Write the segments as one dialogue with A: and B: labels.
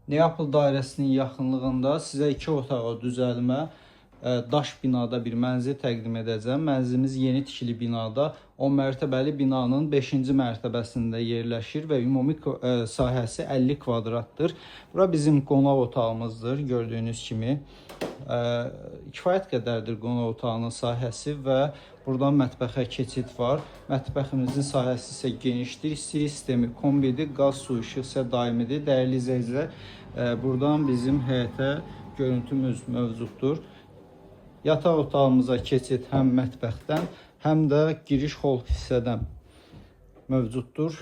A: Neapol dairəsinin yaxınlığında sizə 2 otağa düzəlmə daş binada bir mənzil təqdim edəcəm. Mənzilimiz yeni tikili binada 10 mərtəbəli binanın 5-ci mərtəbəsində yerləşir və ümumi sahəsi 50 kvadratdır. Bura bizim qonaq otağımızdır, gördüyünüz kimi. Kifayət qədərdir qonaq otağının sahəsi və buradan mətbəxə keçid var. Mətbəximizin sahəsi isə genişdir. İstilik sistemi kombidir, qaz, su, işıq isə daimidir. Dəyərli izləyicilər, buradan bizim həyətə görüntümüz mövcuddur. Yataq otağımıza keçid həm mətbəxdən, həm də giriş hol hissədən mövcuddur.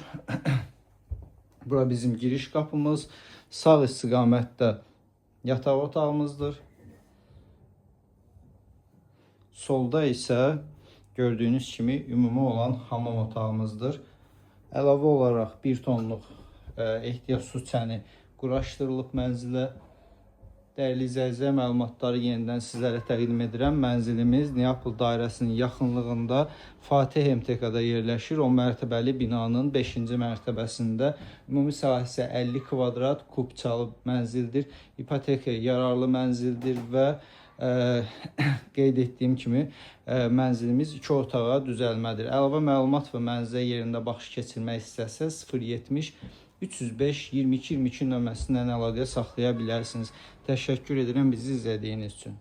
A: Bura bizim giriş qapımız. Sağ istiqamətdə yataq otağımızdır. Solda isə gördüyünüz kimi ümumi olan hamam otağımızdır. Əlavə olaraq 1 tonluq ehtiyac su çəni quraşdırılıb mənzilə. Dəyərli izləyicilər, məlumatları yenidən sizlərə təqdim edirəm. Mənzilimiz Neapol dairəsinin yaxınlığında Fatih MTK-da yerləşir. 10 mərtəbəli binanın 5-ci mərtəbəsində. Ümumi sahəsi 50 kvadrat kubçalı mənzildir. İpoteka yararlı mənzildir və qeyd etdiyim kimi mənzilimiz 2 otağa düzəlmədir. Əlavə məlumat və mənzilə yerində baxış keçirmək istəsəz 070 305 22 22 nömrəsindən əlaqə saxlaya bilərsiniz. Təşəkkür edirəm bizi izlədiyiniz üçün.